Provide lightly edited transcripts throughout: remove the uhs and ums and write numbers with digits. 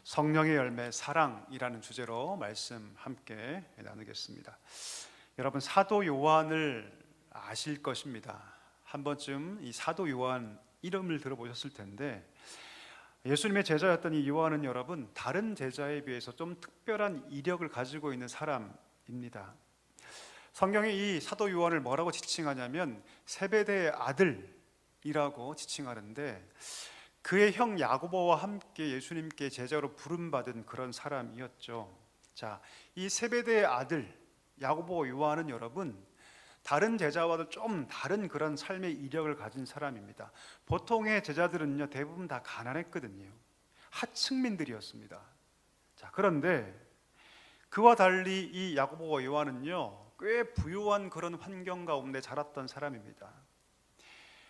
성령의 열매 사랑이라는 주제로 말씀 함께 나누겠습니다. 여러분, 사도 요한을 아실 것입니다. 한 번쯤 이 사도 요한 이름을 들어보셨을 텐데, 예수님의 제자였던 이 요한은 여러분 다른 제자에 비해서 좀 특별한 이력을 가지고 있는 사람입니다. 성경에 이 사도 요한을 뭐라고 지칭하냐면 세베대의 아들이라고 지칭하는데, 그의 형 야고보와 함께 예수님께 제자로 부름받은 그런 사람이었죠. 자, 이 세베대의 아들 야고보 요한은 여러분 다른 제자와도 좀 다른 그런 삶의 이력을 가진 사람입니다. 보통의 제자들은요 대부분 다 가난했거든요. 하층민들이었습니다. 자, 그런데 그와 달리 이 야고보와 요한은요 꽤 부유한 그런 환경 가운데 자랐던 사람입니다.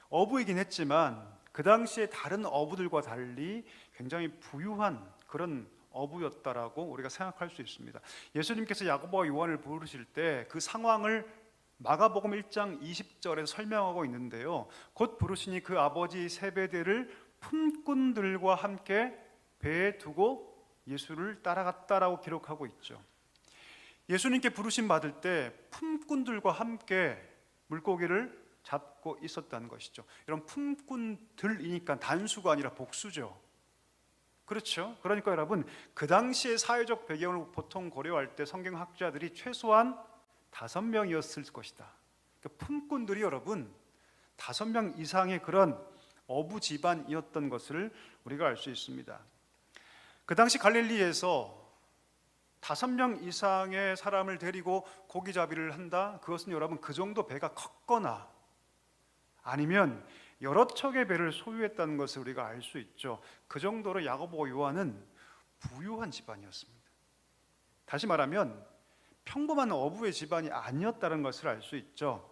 어부이긴 했지만 그 당시에 다른 어부들과 달리 굉장히 부유한 그런 어부였다라고 우리가 생각할 수 있습니다. 예수님께서 야고보와 요한을 부르실 때 그 상황을 마가복음 1장 20절에 설명하고 있는데요, 곧 부르시니 그 아버지 세베대를 품꾼들과 함께 배에 두고 예수를 따라갔다라고 기록하고 있죠. 예수님께 부르심 받을 때 품꾼들과 함께 물고기를 잡고 있었다는 것이죠. 이런 품꾼들이니까 단수가 아니라 복수죠. 그렇죠? 그러니까 여러분 그 당시의 사회적 배경을 보통 고려할 때 성경학자들이 최소한 5명이었을 것이다. 그러니까 품꾼들이 여러분 5명 이상의 그런 어부 집안이었던 것을 우리가 알 수 있습니다. 그 당시 갈릴리에서 5명 이상의 사람을 데리고 고기잡이를 한다? 그것은 여러분 그 정도 배가 컸거나 아니면 여러 척의 배를 소유했다는 것을 우리가 알 수 있죠. 그 정도로 야고보와 요한은 부유한 집안이었습니다. 다시 말하면 평범한 어부의 집안이 아니었다는 것을 알 수 있죠.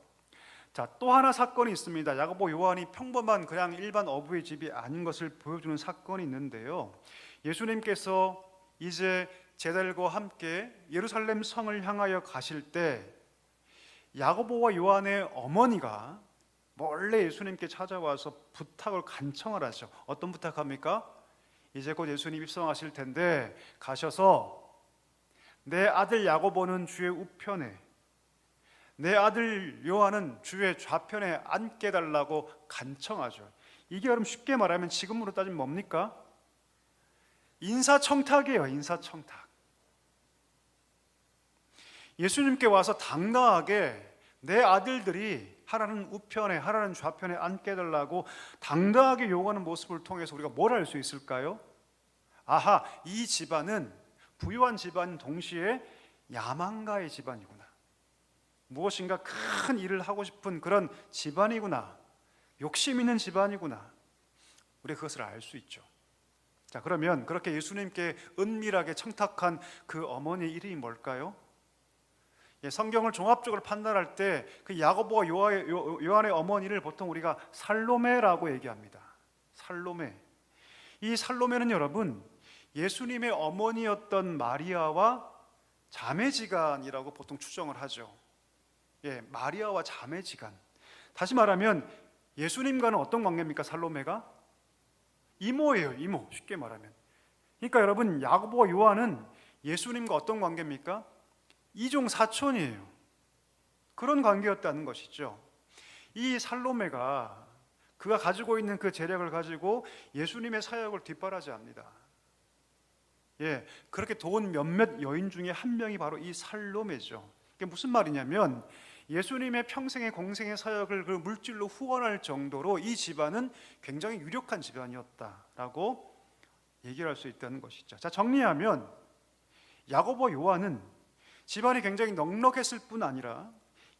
자, 또 하나 사건이 있습니다. 야고보 요한이 평범한 그냥 일반 어부의 집이 아닌 것을 보여주는 사건이 있는데요, 예수님께서 이제 제자들과 함께 예루살렘 성을 향하여 가실 때 야고보와 요한의 어머니가 몰래 예수님께 찾아와서 부탁을 간청을 하죠. 어떤 부탁합니까? 이제 곧 예수님 입성하실 텐데 가셔서 내 아들 야고보는 주의 우편에, 내 아들 요한은 주의 좌편에 앉게 달라고 간청하죠. 이게 여러분 쉽게 말하면 지금으로 따지면 뭡니까? 인사청탁이에요. 인사청탁. 예수님께 와서 당당하게 내 아들들이 하나는 우편에 하나는 좌편에 앉게 해달라고 당당하게 요구하는 모습을 통해서 우리가 뭘 알 수 있을까요? 아하, 이 집안은 부유한 집안 동시에 야망가의 집안이구나, 무엇인가 큰 일을 하고 싶은 그런 집안이구나, 욕심 있는 집안이구나, 우리가 그것을 알 수 있죠. 자, 그러면 그렇게 예수님께 은밀하게 청탁한 그 어머니의 이름이 뭘까요? 성경을 종합적으로 판단할 때 그 야고보와 요한의 어머니를 보통 우리가 살로메라고 얘기합니다. 살로메. 이 살로메는 여러분 예수님의 어머니였던 마리아와 자매지간이라고 보통 추정을 하죠. 마리아와 자매지간. 다시 말하면 예수님과는 어떤 관계입니까? 살로메가 이모예요. 이모. 쉽게 말하면. 그러니까 여러분 야고보와 요한은 예수님과 어떤 관계입니까? 이종 사촌이에요. 그런 관계였다는 것이죠. 이 살로메가 그가 가지고 있는 그 재력을 가지고 예수님의 사역을 뒷바라지합니다. 그렇게 도운 몇몇 여인 중에 한 명이 바로 이 살로메죠. 이게 무슨 말이냐면 예수님의 평생의 공생의 사역을 그 물질로 후원할 정도로 이 집안은 굉장히 유력한 집안이었다라고 얘기를 할 수 있다는 것이죠. 자, 정리하면 야고보 요한은 집안이 굉장히 넉넉했을 뿐 아니라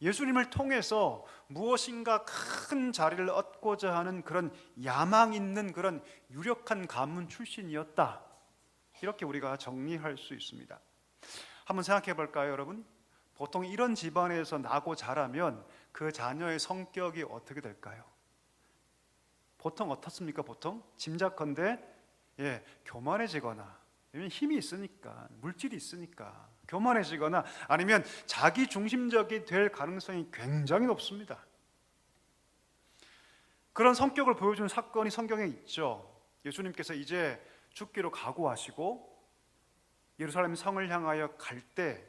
예수님을 통해서 무엇인가 큰 자리를 얻고자 하는 그런 야망 있는 그런 유력한 가문 출신이었다, 이렇게 우리가 정리할 수 있습니다. 한번 생각해 볼까요, 여러분? 보통 이런 집안에서 나고 자라면 그 자녀의 성격이 어떻게 될까요? 보통 어떻습니까? 보통 짐작컨대 교만해지거나, 왜냐면 힘이 있으니까, 물질이 있으니까 교만해지거나 아니면 자기 중심적이 될 가능성이 굉장히 높습니다. 그런 성격을 보여주는 사건이 성경에 있죠. 예수님께서 이제 죽기로 각오하시고 예루살렘 성을 향하여 갈 때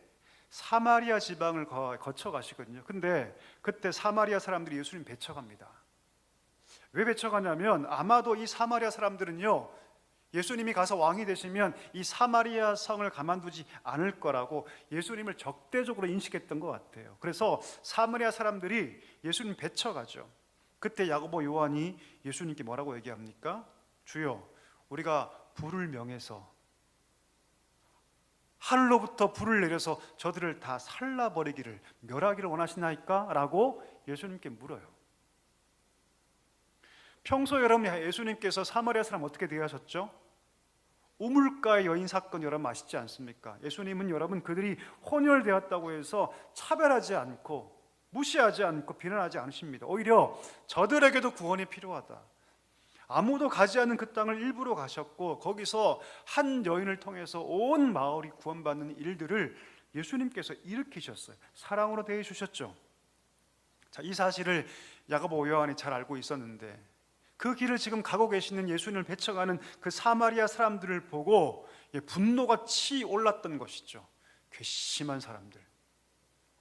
사마리아 지방을 거쳐 가시거든요. 근데 그때 사마리아 사람들이 예수님 배척합니다. 왜 배척하냐면 아마도 이 사마리아 사람들은요, 예수님이 가서 왕이 되시면 이 사마리아 성을 가만두지 않을 거라고 예수님을 적대적으로 인식했던 것 같아요. 그래서 사마리아 사람들이 예수님 배척하죠. 그때 야고보 요한이 예수님께 뭐라고 얘기합니까? 주여, 우리가 불을 명해서 하늘로부터 불을 내려서 저들을 다 살라버리기를, 멸하기를 원하시나이까? 라고 예수님께 물어요. 평소 여러분, 예수님께서 사마리아 사람 어떻게 대하셨죠? 우물가의 여인 사건 여러분 아시지 않습니까? 예수님은 여러분 그들이 혼혈되었다고 해서 차별하지 않고 무시하지 않고 비난하지 않으십니다. 오히려 저들에게도 구원이 필요하다, 아무도 가지 않은 그 땅을 일부러 가셨고 거기서 한 여인을 통해서 온 마을이 구원받는 일들을 예수님께서 일으키셨어요. 사랑으로 대해주셨죠. 자, 이 사실을 야고보 요한이 잘 알고 있었는데 그 길을 지금 가고 계시는 예수님을 배척하는 그 사마리아 사람들을 보고 분노가 치올랐던 것이죠. 괘씸한 사람들,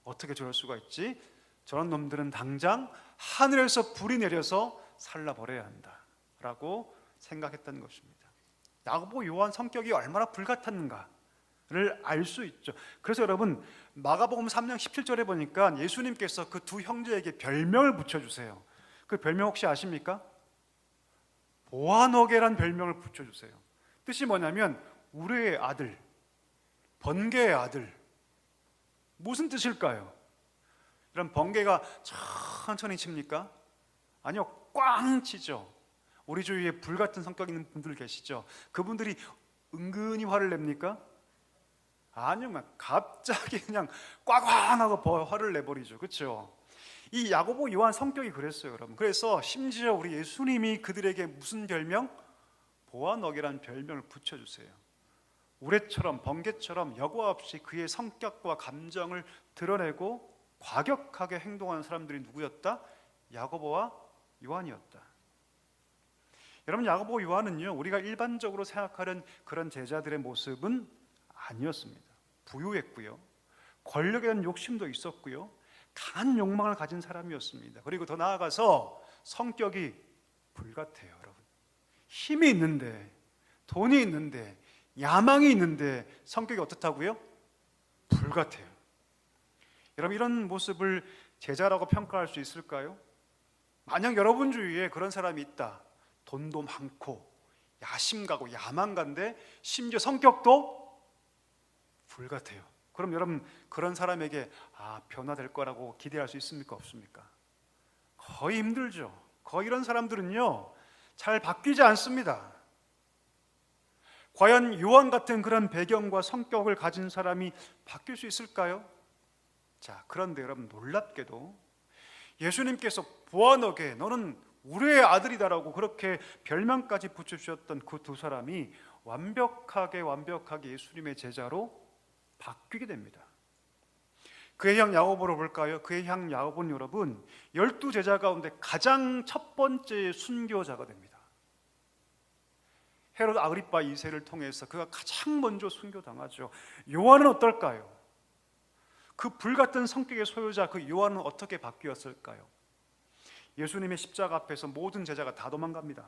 어떻게 저럴 수가 있지? 저런 놈들은 당장 하늘에서 불이 내려서 살라버려야 한다 라고 생각했던 것입니다. 야고보 요한 성격이 얼마나 불같았는가를 알 수 있죠. 그래서 여러분 마가복음 3장 17절에 보니까 예수님께서 그 두 형제에게 별명을 붙여주세요. 그 별명 혹시 아십니까? 보아너게란 별명을 붙여주세요. 뜻이 뭐냐면 우레의 아들, 번개의 아들. 무슨 뜻일까요? 이런 번개가 천천히 칩니까? 아니요, 꽝 치죠. 우리 주위에 불같은 성격 있는 분들 계시죠? 그분들이 은근히 화를 냅니까? 아니요, 갑자기 그냥 꽝꽝 하고 화를 내버리죠. 그렇죠? 이 야고보 요한 성격이 그랬어요, 여러분. 그래서 심지어 우리 예수님이 그들에게 무슨 별명? 보아너게라는 별명을 붙여주세요. 우레처럼 번개처럼 여과 없이 그의 성격과 감정을 드러내고 과격하게 행동하는 사람들이 누구였다? 야고보와 요한이었다. 여러분, 야고보 요한은요, 우리가 일반적으로 생각하는 그런 제자들의 모습은 아니었습니다. 부유했고요, 권력에 대한 욕심도 있었고요, 강한 욕망을 가진 사람이었습니다. 그리고 더 나아가서 성격이 불같아요, 여러분. 힘이 있는데, 돈이 있는데, 야망이 있는데 성격이 어떻다고요? 불같아요. 여러분, 이런 모습을 제자라고 평가할 수 있을까요? 만약 여러분 주위에 그런 사람이 있다, 돈도 많고 야심가고 야망가인데 심지어 성격도 불같아요. 그럼 여러분 그런 사람에게 변화될 거라고 기대할 수 있습니까? 없습니까? 거의 힘들죠. 거의 이런 사람들은요 잘 바뀌지 않습니다. 과연 요한 같은 그런 배경과 성격을 가진 사람이 바뀔 수 있을까요? 자, 그런데 여러분 놀랍게도 예수님께서 보아너게 너는 우리의 아들이다라고 그렇게 별명까지 붙여주셨던 그 두 사람이 완벽하게 예수님의 제자로 바뀌게 됩니다. 그의 형 야고보로 볼까요? 그의 형 야고보는 여러분 12제자 가운데 가장 첫 번째 순교자가 됩니다. 헤롯 아그리파 2세를 통해서 그가 가장 먼저 순교당하죠. 요한은 어떨까요? 그 불같은 성격의 소유자 그 요한은 어떻게 바뀌었을까요? 예수님의 십자가 앞에서 모든 제자가 다 도망갑니다.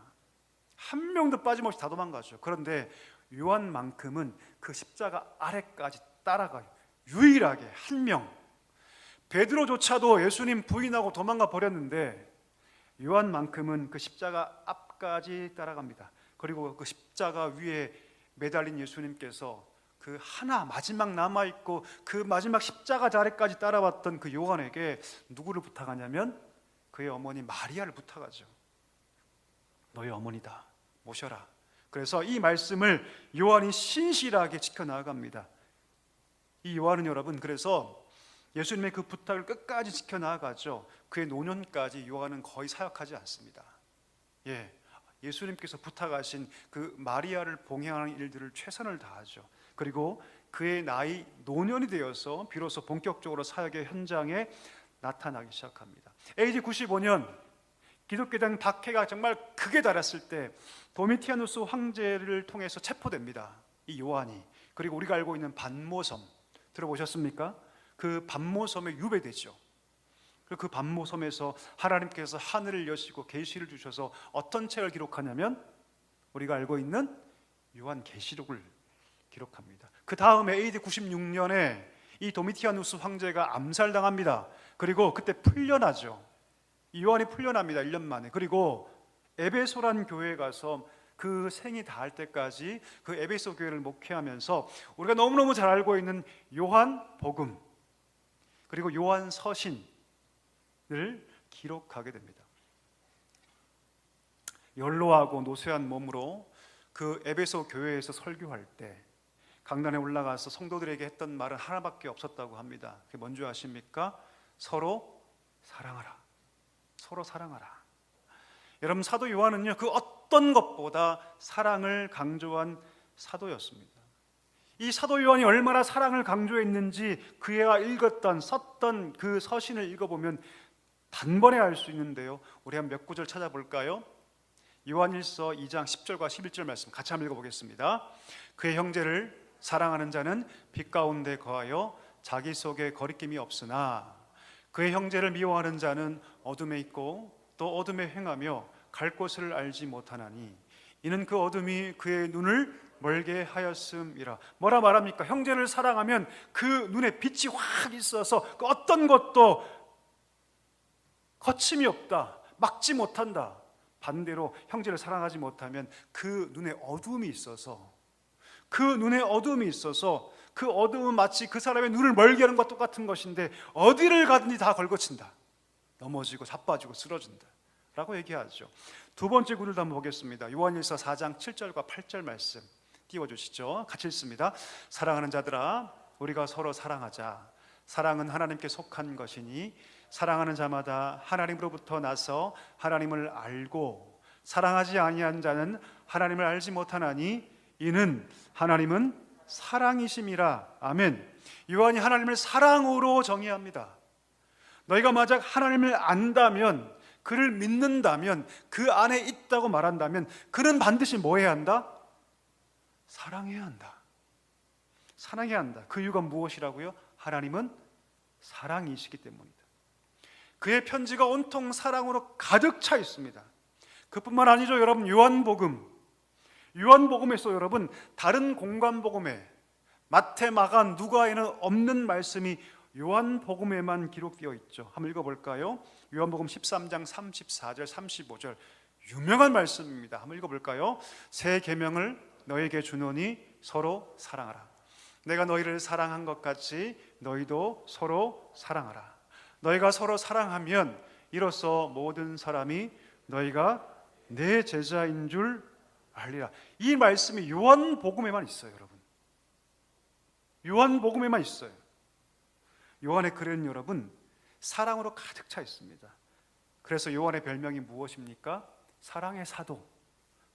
한 명도 빠짐없이 다 도망가죠. 그런데 요한만큼은 그 십자가 아래까지 따라가요. 유일하게 한 명. 베드로조차도 예수님 부인하고 도망가 버렸는데 요한만큼은 그 십자가 앞까지 따라갑니다. 그리고 그 십자가 위에 매달린 예수님께서 그 하나 마지막 남아있고 그 마지막 십자가 자리까지 따라왔던 그 요한에게 누구를 부탁하냐면 그의 어머니 마리아를 부탁하죠. 너의 어머니다, 모셔라. 그래서 이 말씀을 요한이 신실하게 지켜나갑니다. 이 요한은 여러분 그래서 예수님의 그 부탁을 끝까지 지켜나가죠. 그의 노년까지 요한은 거의 사역하지 않습니다. 예수님께서 부탁하신 그 마리아를 봉행하는 일들을 최선을 다하죠. 그리고 그의 나이 노년이 되어서 비로소 본격적으로 사역의 현장에 나타나기 시작합니다. AD 95년 기독교당 박해가 정말 극에 달했을 때 도미티아누스 황제를 통해서 체포됩니다. 이 요한이, 그리고 우리가 알고 있는 반모섬 들어보셨습니까? 그 반모섬에 유배되죠. 그리고 그 반모섬에서 하나님께서 하늘을 여시고 계시를 주셔서 어떤 책을 기록하냐면 우리가 알고 있는 요한계시록을 기록합니다. 그 다음에 AD 96년에 이 도미티아누스 황제가 암살당합니다. 그리고 그때 풀려나죠. 이 요한이 풀려납니다. 1년 만에. 그리고 에베소란 교회에 가서 그 생이 다할 때까지 그 에베소 교회를 목회하면서 우리가 너무너무 잘 알고 있는 요한복음 그리고 요한서신을 기록하게 됩니다. 연로하고 노쇠한 몸으로 그 에베소 교회에서 설교할 때 강단에 올라가서 성도들에게 했던 말은 하나밖에 없었다고 합니다. 그게 뭔지 아십니까? 서로 사랑하라. 서로 사랑하라. 여러분, 사도 요한은요, 그 어떤 것보다 사랑을 강조한 사도였습니다. 이 사도 요한이 얼마나 사랑을 강조했는지 그가 읽었던, 썼던 그 서신을 읽어보면 단번에 알 수 있는데요. 우리 한 몇 구절 찾아볼까요? 요한일서 2장 10절과 11절 말씀 같이 한번 읽어보겠습니다. 그의 형제를 사랑하는 자는 빛 가운데 거하여 자기 속에 거리낌이 없으나 그의 형제를 미워하는 자는 어둠에 있고 또 어둠에 행하며 갈 곳을 알지 못하나니 이는 그 어둠이 그의 눈을 멀게 하였음이라. 뭐라 말합니까? 형제를 사랑하면 그 눈에 빛이 확 있어서 그 어떤 것도 거침이 없다, 막지 못한다. 반대로 형제를 사랑하지 못하면 그 눈에 어둠이 있어서 그 어둠은 마치 그 사람의 눈을 멀게 하는 것과 똑같은 것인데 어디를 가든지 다 걸거친다. 넘어지고 자빠지고 쓰러진다 라고 얘기하죠. 두 번째 구절도 한번 보겠습니다. 요한일서 4장 7절과 8절 말씀 띄워주시죠. 같이 읽습니다. 사랑하는 자들아 우리가 서로 사랑하자. 사랑은 하나님께 속한 것이니 사랑하는 자마다 하나님으로부터 나서 하나님을 알고 사랑하지 아니한 자는 하나님을 알지 못하나니 이는 하나님은 사랑이심이라. 아멘. 요한이 하나님을 사랑으로 정의합니다. 너희가 만약 하나님을 안다면, 그를 믿는다면, 그 안에 있다고 말한다면 그는 반드시 뭐 해야 한다? 사랑해야 한다. 사랑해야 한다. 그 이유가 무엇이라고요? 하나님은 사랑이시기 때문이다. 그의 편지가 온통 사랑으로 가득 차 있습니다. 그뿐만 아니죠. 여러분, 요한복음에서 여러분 다른 공관복음에 마태, 마가, 누가에는 없는 말씀이 요한복음에만 기록되어 있죠. 한번 읽어볼까요? 요한복음 13장 34절 35절 유명한 말씀입니다. 한번 읽어볼까요? 새 계명을 너에게 주노니 서로 사랑하라. 내가 너희를 사랑한 것 같이 너희도 서로 사랑하라. 너희가 서로 사랑하면 이로써 모든 사람이 너희가 내 제자인 줄 알리라. 이 말씀이 요한복음에만 있어요. 여러분, 요한복음에만 있어요. 요한의 글에는 여러분 사랑으로 가득 차 있습니다. 그래서 요한의 별명이 무엇입니까? 사랑의 사도.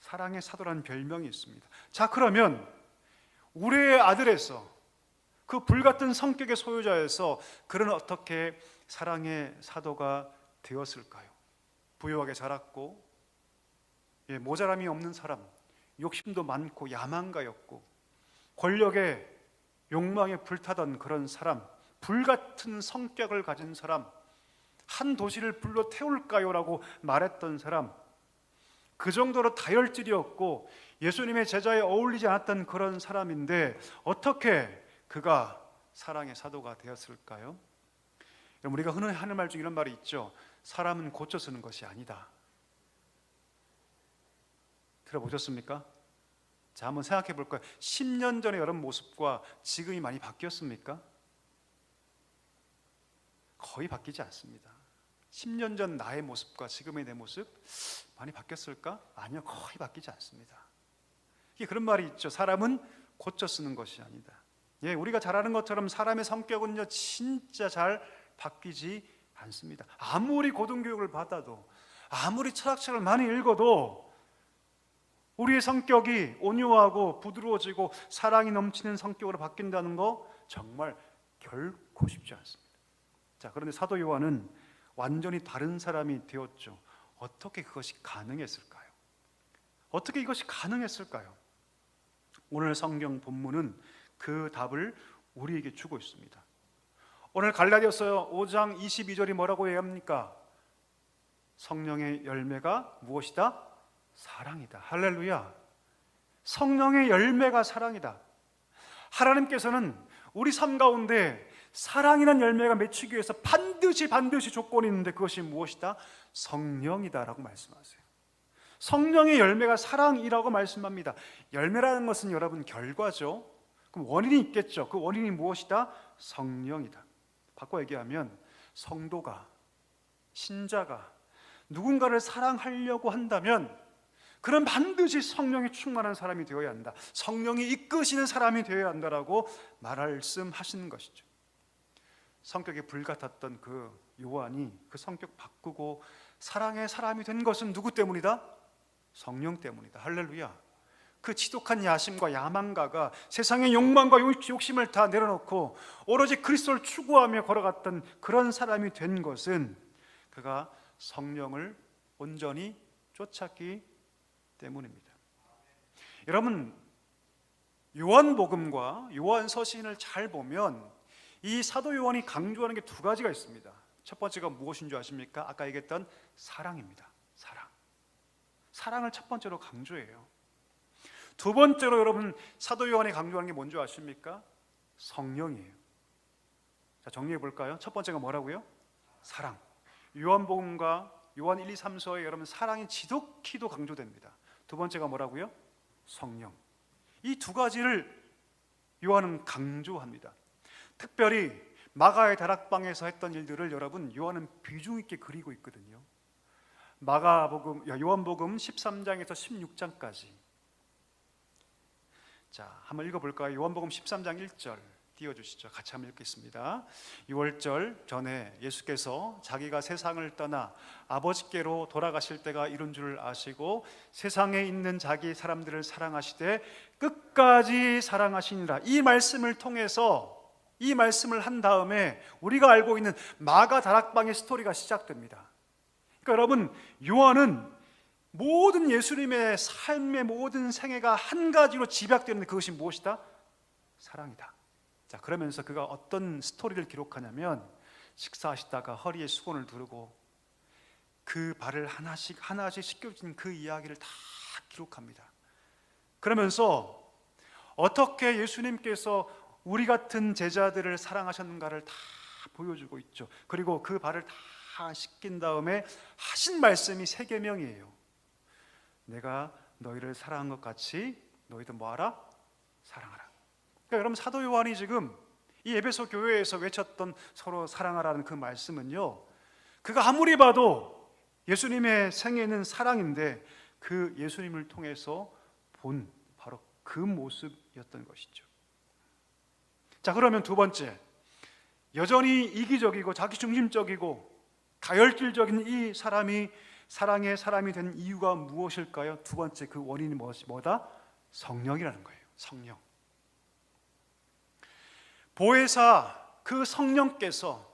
사랑의 사도라는 별명이 있습니다. 자, 그러면 우리의 아들에서, 그 불같은 성격의 소유자에서 그는 어떻게 사랑의 사도가 되었을까요? 부유하게 자랐고 모자람이 없는 사람, 욕심도 많고 야망가였고 권력에 욕망에 불타던 그런 사람, 불같은 성격을 가진 사람, 한 도시를 불러 태울까요? 라고 말했던 사람, 그 정도로 다혈질이었고 예수님의 제자에 어울리지 않았던 그런 사람인데 어떻게 그가 사랑의 사도가 되었을까요? 우리가 흔히 하는 말 중에 이런 말이 있죠. 사람은 고쳐 쓰는 것이 아니다. 들어보셨습니까? 자, 한번 생각해 볼까요? 10년 전의 여러분 모습과 지금이 많이 바뀌었습니까? 거의 바뀌지 않습니다. 10년 전 나의 모습과 지금의 내 모습 많이 바뀌었을까? 아니요, 거의 바뀌지 않습니다. 이게 그런 말이 있죠. 사람은 고쳐 쓰는 것이 아니다. 예, 우리가 잘 아는 것처럼 사람의 성격은요 진짜 잘 바뀌지 않습니다. 아무리 고등교육을 받아도, 아무리 철학책을 많이 읽어도 우리의 성격이 온유하고 부드러워지고 사랑이 넘치는 성격으로 바뀐다는 거 정말 결코 쉽지 않습니다. 자, 그런데 사도 요한은 완전히 다른 사람이 되었죠. 어떻게 그것이 가능했을까요? 어떻게 이것이 가능했을까요? 오늘 성경 본문은 그 답을 우리에게 주고 있습니다. 오늘 갈라디아서 5장 22절이 뭐라고 얘기합니까? 성령의 열매가 무엇이다? 사랑이다. 할렐루야. 성령의 열매가 사랑이다. 하나님께서는 우리 삶 가운데 사랑이라는 열매가 맺히기 위해서 반드시 조건이 있는데 그것이 무엇이다? 성령이다라고 말씀하세요. 성령의 열매가 사랑이라고 말씀합니다. 열매라는 것은 여러분 결과죠. 그럼 원인이 있겠죠. 그 원인이 무엇이다? 성령이다. 바꿔 얘기하면 성도가, 신자가 누군가를 사랑하려고 한다면 그럼 반드시 성령이 충만한 사람이 되어야 한다. 성령이 이끄시는 사람이 되어야 한다라고 말씀하시는 것이죠. 성격이 불같았던 그 요한이 그 성격 바꾸고 사랑의 사람이 된 것은 누구 때문이다? 성령 때문이다. 할렐루야. 그 지독한 야심과 야망가가 세상의 욕망과 욕심을 다 내려놓고 오로지 그리스도를 추구하며 걸어갔던 그런 사람이 된 것은 그가 성령을 온전히 쫓았기 때문입니다. 여러분, 요한복음과 요한서신을 잘 보면 이 사도 요한이 강조하는 게 두 가지가 있습니다. 첫 번째가 무엇인 줄 아십니까? 아까 얘기했던 사랑입니다. 사랑을 첫 번째로 강조해요. 두 번째로 여러분 사도 요한이 강조하는 게 뭔지 아십니까? 성령이에요. 자, 정리해 볼까요? 첫 번째가 뭐라고요? 사랑. 요한복음과 요한 1, 2, 3서에 여러분 사랑이 지독히도 강조됩니다. 두 번째가 뭐라고요? 성령. 이 두 가지를 요한은 강조합니다. 특별히 마가의 다락방에서 했던 일들을 여러분 요한은 비중 있게 그리고 있거든요. 요한복음 13장에서 16장까지. 자, 한번 읽어볼까요? 요한복음 13장 1절 띄워주시죠. 같이 한번 읽겠습니다. 6월절 전에 예수께서 자기가 세상을 떠나 아버지께로 돌아가실 때가 이른 줄 아시고 세상에 있는 자기 사람들을 사랑하시되 끝까지 사랑하시니라. 이 말씀을 통해서 이 말씀을 한 다음에 우리가 알고 있는 마가 다락방의 스토리가 시작됩니다. 그러니까 여러분, 요한은 모든 예수님의 삶의 모든 생애가 한 가지로 집약되는 그것이 무엇이다? 사랑이다. 자, 그러면서 그가 어떤 스토리를 기록하냐면 식사하시다가 허리에 수건을 두르고 그 발을 하나씩 씻겨주는 그 이야기를 다 기록합니다. 그러면서 어떻게 예수님께서 우리 같은 제자들을 사랑하셨는가를 다 보여주고 있죠. 그리고 그 발을 다 씻긴 다음에 하신 말씀이 세계명이에요. 내가 너희를 사랑한 것 같이 너희도 뭐하라? 사랑하라. 그러니까 여러분, 사도 요한이 지금 이 에베소 교회에서 외쳤던 서로 사랑하라는 그 말씀은요, 그가 아무리 봐도 예수님의 생애는 사랑인데 그 예수님을 통해서 본 바로 그 모습이었던 것이죠. 자, 그러면 두 번째, 여전히 이기적이고 자기중심적이고 가열질적인 이 사람이 사랑의 사람이 된 이유가 무엇일까요? 두 번째 그 원인이 뭐다? 성령이라는 거예요. 성령. 보혜사 그 성령께서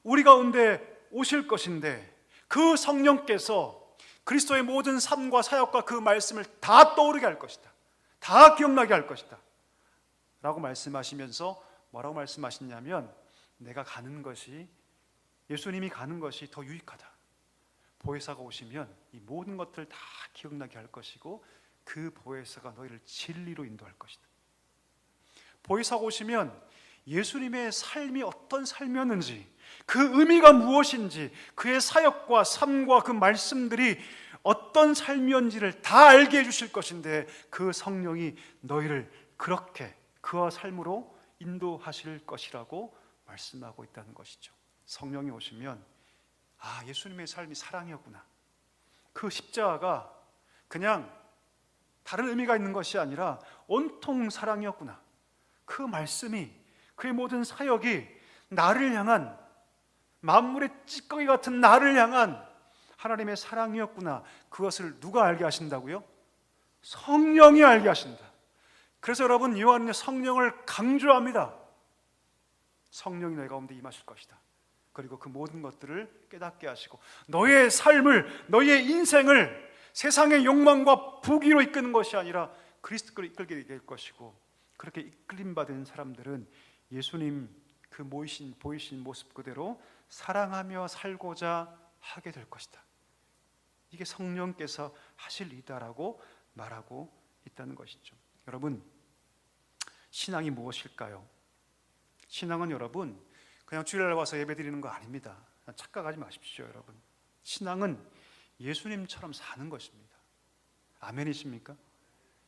우리 가운데 오실 것인데 그 성령께서 그리스도의 모든 삶과 사역과 그 말씀을 다 떠오르게 할 것이다. 다 기억나게 할 것이다 라고 말씀하시면서 뭐라고 말씀하시냐면 내가 가는 것이, 예수님이 가는 것이 더 유익하다. 보혜사가 오시면 이 모든 것들을 다 기억나게 할 것이고 그 보혜사가 너희를 진리로 인도할 것이다. 보혜사가 오시면 예수님의 삶이 어떤 삶이었는지, 그 의미가 무엇인지, 그의 사역과 삶과 그 말씀들이 어떤 삶이었는지를 다 알게 해주실 것인데 그 성령이 너희를 그렇게 그와 삶으로 인도하실 것이라고 말씀하고 있다는 것이죠. 성령이 오시면 예수님의 삶이 사랑이었구나. 그 십자가가 그냥 다른 의미가 있는 것이 아니라 온통 사랑이었구나. 그 말씀이, 그의 모든 사역이 나를 향한, 만물의 찌꺼기 같은 나를 향한 하나님의 사랑이었구나. 그것을 누가 알게 하신다고요? 성령이 알게 하신다. 그래서 여러분, 요한은 성령을 강조합니다. 성령이 너희 가운데 임하실 것이다. 그리고 그 모든 것들을 깨닫게 하시고 너의 삶을, 너의 인생을 세상의 욕망과 부귀로 이끄는 것이 아니라 그리스도를 이끌게 될 것이고, 그렇게 이끌림 받은 사람들은 예수님 그 보이신 모습 그대로 사랑하며 살고자 하게 될 것이다. 이게 성령께서 하실 일이다라고 말하고 있다는 것이죠. 여러분, 신앙이 무엇일까요? 신앙은 여러분 그냥 주일날 와서 예배드리는 거 아닙니다. 착각하지 마십시오. 여러분, 신앙은 예수님처럼 사는 것입니다. 아멘이십니까?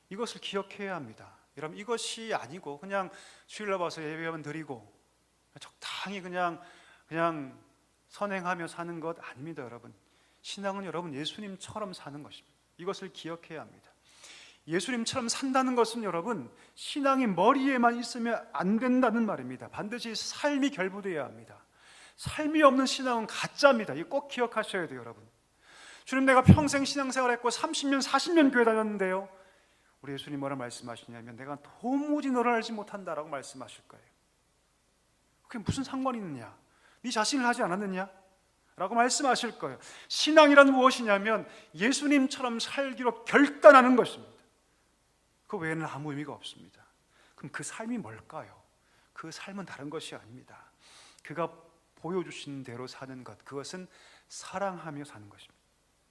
이것을 기억해야 합니다. 여러분, 이것이 아니고 그냥 주일날 와서 예배만 드리고 적당히 그냥 선행하며 사는 것 아닙니다. 여러분, 신앙은 여러분 예수님처럼 사는 것입니다. 이것을 기억해야 합니다. 예수님처럼 산다는 것은 여러분 신앙이 머리에만 있으면 안 된다는 말입니다. 반드시 삶이 결부되어야 합니다. 삶이 없는 신앙은 가짜입니다. 이거 꼭 기억하셔야 돼요. 여러분, 주님 내가 평생 신앙생활했고 30년 40년 교회 다녔는데요, 우리 예수님 뭐라 말씀하시냐면 내가 도무지 너를 알지 못한다라고 말씀하실 거예요. 그게 무슨 상관이 있느냐, 네 자신을 하지 않았느냐 라고 말씀하실 거예요. 신앙이란 무엇이냐면 예수님처럼 살기로 결단하는 것입니다. 그 외에는 아무 의미가 없습니다. 그럼 그 삶이 뭘까요? 그 삶은 다른 것이 아닙니다. 그가 보여주신 대로 사는 것, 그것은 사랑하며 사는 것입니다.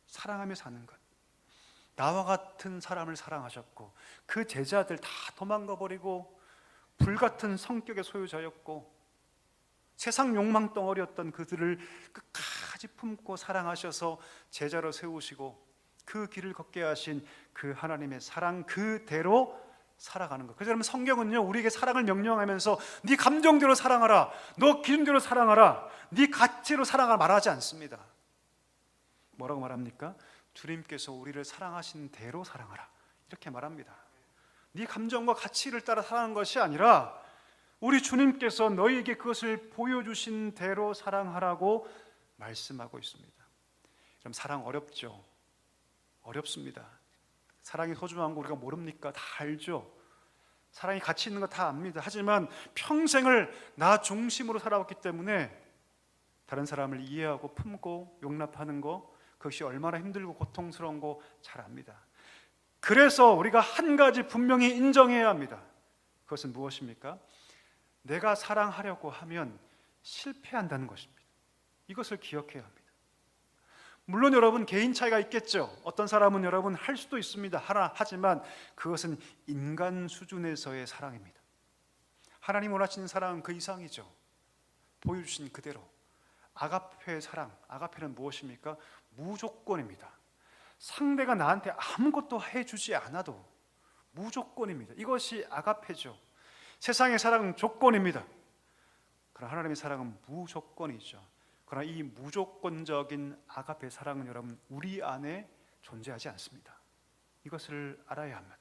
사랑하며 사는 것. 나와 같은 사람을 사랑하셨고 그 제자들 다 도망가 버리고 불같은 성격의 소유자였고 세상 욕망 덩어리였던 그들을 끝까지 품고 사랑하셔서 제자로 세우시고 그 길을 걷게 하신 그 하나님의 사랑 그대로 살아가는 것. 그래서 여러분, 성경은요 우리에게 사랑을 명령하면서 네 감정대로 사랑하라, 너 기준대로 사랑하라, 네 가치로 사랑하라 말하지 않습니다. 뭐라고 말합니까? 주님께서 우리를 사랑하신 대로 사랑하라, 이렇게 말합니다. 네 감정과 가치를 따라 사랑하는 것이 아니라 우리 주님께서 너희에게 그것을 보여주신 대로 사랑하라고 말씀하고 있습니다. 그럼 사랑 어렵죠? 어렵습니다. 사랑이 소중한 거 우리가 모릅니까? 다 알죠. 사랑이 가치 있는 거 다 압니다. 하지만 평생을 나 중심으로 살아왔기 때문에 다른 사람을 이해하고 품고 용납하는 거, 그것이 얼마나 힘들고 고통스러운 거 잘 압니다. 그래서 우리가 한 가지 분명히 인정해야 합니다. 그것은 무엇입니까? 내가 사랑하려고 하면 실패한다는 것입니다. 이것을 기억해야 합니다. 물론 여러분 개인 차이가 있겠죠. 어떤 사람은 여러분 할 수도 있습니다. 하지만 그것은 인간 수준에서의 사랑입니다. 하나님 원하시는 사랑은 그 이상이죠. 보여주신 그대로. 아가페의 사랑, 아가페는 무엇입니까? 무조건입니다. 상대가 나한테 아무것도 해주지 않아도 무조건입니다. 이것이 아가페죠. 세상의 사랑은 조건입니다. 그러나 하나님의 사랑은 무조건이죠. 그러나 이 무조건적인 아가페 사랑은 여러분 우리 안에 존재하지 않습니다. 이것을 알아야 합니다.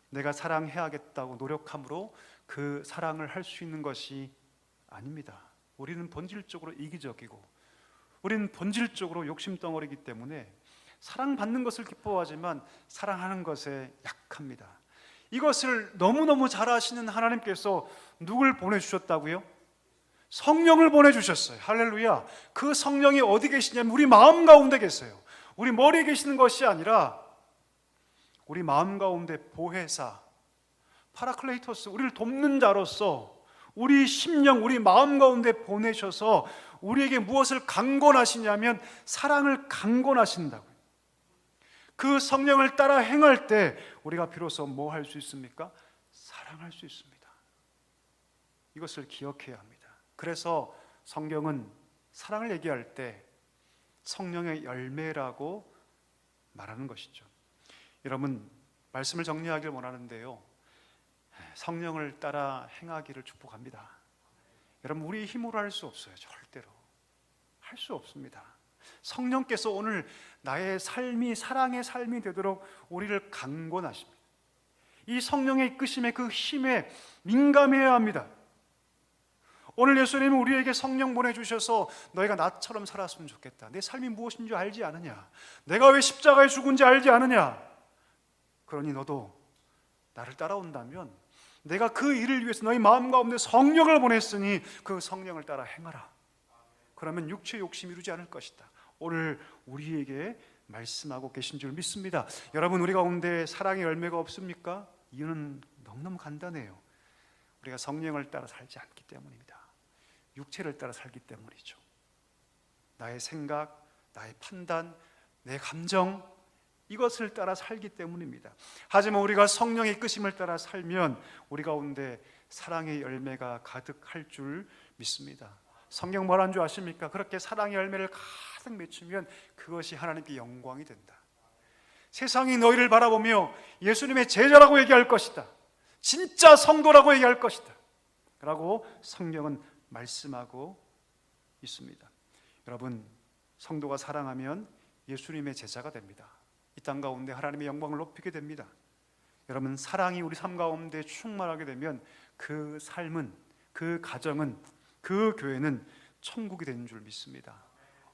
내가 사랑해야겠다고 노력함으로 그 사랑을 할 수 있는 것이 아닙니다. 우리는 본질적으로 이기적이고 우리는 본질적으로 욕심덩어리이기 때문에 사랑받는 것을 기뻐하지만 사랑하는 것에 약합니다. 이것을 너무너무 잘 아시는 하나님께서 누굴 보내주셨다고요? 성령을 보내주셨어요. 할렐루야. 그 성령이 어디 계시냐면 우리 마음 가운데 계세요. 우리 머리에 계시는 것이 아니라 우리 마음 가운데 보혜사, 파라클레이토스, 우리를 돕는 자로서 우리 심령, 우리 마음 가운데 보내셔서 우리에게 무엇을 강권하시냐면 사랑을 강권하신다고요. 그 성령을 따라 행할 때 우리가 비로소 뭐 할 수 있습니까? 사랑할 수 있습니다. 이것을 기억해야 합니다. 그래서 성경은 사랑을 얘기할 때 성령의 열매라고 말하는 것이죠. 여러분, 말씀을 정리하길 원하는데요, 성령을 따라 행하기를 축복합니다. 여러분, 우리 힘으로 할 수 없어요. 절대로 할 수 없습니다. 성령께서 오늘 나의 삶이 사랑의 삶이 되도록 우리를 강권하십니다. 이 성령의 이끄심의 그 힘에 민감해야 합니다. 오늘 예수님은 우리에게 성령 보내주셔서 너희가 나처럼 살았으면 좋겠다, 내 삶이 무엇인 줄 알지 않느냐, 내가 왜 십자가에 죽은지 알지 않느냐, 그러니 너도 나를 따라온다면 내가 그 일을 위해서 너희 마음 가운데 성령을 보냈으니 그 성령을 따라 행하라. 그러면 육체의 욕심이 이루지 않을 것이다. 오늘 우리에게 말씀하고 계신 줄 믿습니다. 여러분, 우리 가운데 사랑의 열매가 없습니까? 이유는 너무너무 간단해요. 우리가 성령을 따라 살지 않기 때문입니다. 육체를 따라 살기 때문이죠. 나의 생각, 나의 판단, 내 감정, 이것을 따라 살기 때문입니다. 하지만 우리가 성령의 이끄심을 따라 살면 우리 가운데 사랑의 열매가 가득할 줄 믿습니다. 성경 뭐라는 줄 아십니까? 그렇게 사랑의 열매를 가득 맺히면 그것이 하나님께 영광이 된다. 세상이 너희를 바라보며 예수님의 제자라고 얘기할 것이다. 진짜 성도라고 얘기할 것이다. 라고 성경은 말씀하고 있습니다. 여러분, 성도가 사랑하면 예수님의 제자가 됩니다. 이 땅 가운데 하나님의 영광을 높이게 됩니다. 여러분, 사랑이 우리 삶 가운데 충만하게 되면 그 삶은, 그 가정은, 그 교회는 천국이 되는 줄 믿습니다.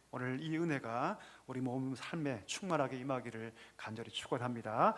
오늘 이 은혜가 우리 몸 삶에 충만하게 임하기를 간절히 축원합니다.